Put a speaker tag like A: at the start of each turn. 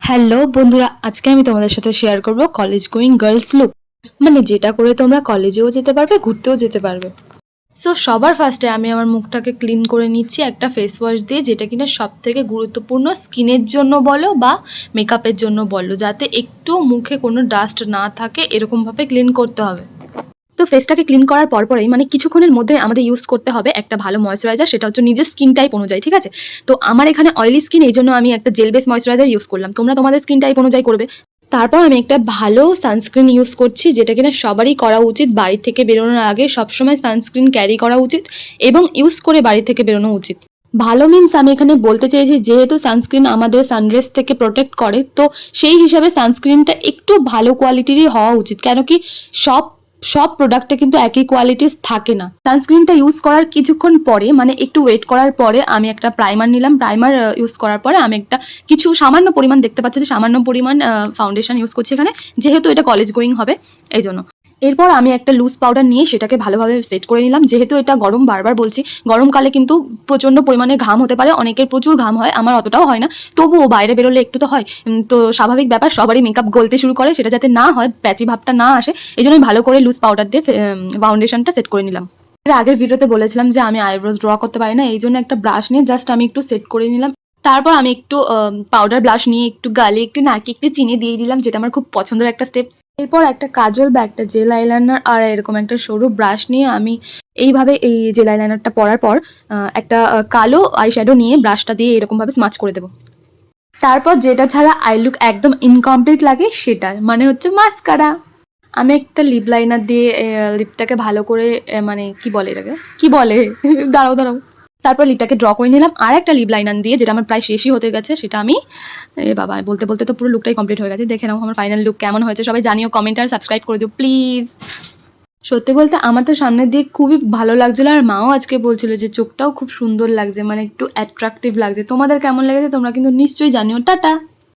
A: Hello বন্ধুরা, আজকে আমি তোমাদের সাথে শেয়ার করব কলেজ গোয়িং গার্লস লুক। মানে যেটা করে তোমরা কলেজেও যেতে পারবে, ঘুরতেও যেতে পারবে। সো সবার ফার্স্টে আমি আমার মুখটাকে ক্লিন করে নিচ্ছি একটা ফেস ওয়াশ দিয়ে, যেটা কিনা সব থেকে গুরুত্বপূর্ণ স্কিনের জন্য বলো বা মেকআপের জন্য বলো, যাতে একটু মুখে কোনো ডাস্ট না থাকে এরকমভাবে ক্লিন করতে হবে। তো ফেসটাকে ক্লিন করার পরপরেই মানে কিছুক্ষণের মধ্যে আমাদের ইউজ করতে হবে একটা ভালো ময়েশ্চারাইজার, সেটা হচ্ছে নিজের স্কিন টাইপ অনুযায়ী, ঠিক আছে? তো আমার এখানে অয়েলি স্কিন, এই জন্য আমি একটা জেল বেস ময়েশ্চারাইজার ইউজ করলাম। তোমরা তোমাদের স্কিন টাইপ অনুযায়ী করবে। তারপর আমি একটা ভালো সানস্ক্রিন ইউজ করছি, যেটা কিনা সবারই করা উচিত। বাড়ি থেকে বেরোনোর আগে সবসময় সানস্ক্রিন ক্যারি করা উচিত এবং ইউজ করে বাড়ি থেকে বেরোনো উচিত। ভালো মিন্স আমি এখানে বলতে চাইছি, যেহেতু সানস্ক্রিন আমাদের সানরেজ থেকে প্রোটেক্ট করে, তো সেই হিসাবে সানস্ক্রিনটা একটু ভালো কোয়ালিটিরই হওয়া উচিত। কেন কি সব সব প্রোডাক্টে কিন্তু একই কোয়ালিটিস থাকে না। সানস্ক্রিনটা ইউজ করার কিছুক্ষণ পরে, মানে একটু ওয়েট করার পরে, আমি একটা প্রাইমার নিলাম। প্রাইমার ইউজ করার পরে আমি একটা কিছু সামান্য পরিমাণ, দেখতে পাচ্ছি যে সামান্য পরিমাণ ফাউন্ডেশন ইউজ করছি এখানে, যেহেতু এটা কলেজ গোয়িং হবে এই জন্য। এরপর আমি একটা লুজ পাউডার নিয়ে সেটাকে ভালোভাবে সেট করে নিলাম। যেহেতু এটা গরম, বারবার বলছি, গরমকালে কিন্তু প্রচণ্ড পরিমাণে ঘাম হতে পারে, অনেকের প্রচুর ঘাম হয়, আমার অতটাও হয় না, তবুও বাইরে বেরোলে একটু তো হয়। তো স্বাভাবিক ব্যাপার, সবারই মেকআপ গলতে শুরু করে, সেটা যাতে না হয়, প্যাচি ভাবটা না আসে, এই জন্য আমি ভালো করে লুজ পাউডার দিয়ে ফাউন্ডেশনটা সেট করে নিলাম। এর আগের ভিডিওতে বলেছিলাম যে আমি আইব্রোজ ড্র করতে পারি না, এই জন্য একটা ব্রাশ নিয়ে জাস্ট আমি একটু সেট করে নিলাম। তারপর আমি একটু পাউডার ব্লাশ নিয়ে একটু গালে, একটু নাকে একটু চিনি দিয়ে দিলাম, যেটা আমার খুব পছন্দের একটা স্টেপ। এরপর একটা কাজল বা একটা জেল আইলাইনার আর এরকম একটা সরু ব্রাশ নিয়ে আমি এইভাবে এই জেল আইলাইনারটা পরার পর একটা কালো আই শ্যাডো নিয়ে ব্রাশটা দিয়ে এরকমভাবে স্মাচ করে দেবো। তারপর যেটা ছাড়া আই লুক একদম ইনকমপ্লিট লাগে, সেটা মানে হচ্ছে মাস্কারা। আমি একটা লিপ লাইনার দিয়ে লিপটাকে ভালো করে মানে কি বলে এটাকে, কি বলে দাঁড়াও দাঁড়াও। তারপর লিপটাকে ড্র করে নিলাম আর একটা লিপ লাইনার দিয়ে, যেটা আমার প্রায় শেষই হতে গেছে, সেটা আমি বাবা বলতে বলতে তো পুরো লুকটাই কমপ্লিট হয়ে গেছে। দেখে নাও আমার ফাইনাল লুক কেমন হয়েছে, সবাই জানিও, কমেন্ট আর সাবস্ক্রাইব করে দিও প্লিজ। সত্যি বলতে আমার তো সামনের দিক খুবই ভালো লাগছিল, আর মাও আজকে বলছিল যে চোখটাও খুব সুন্দর লাগছে, মানে একটু অ্যাট্রাকটিভ লাগছে। তোমাদের কেমন লেগেছে তোমরা কিন্তু নিশ্চয়ই জানিও। টাটা।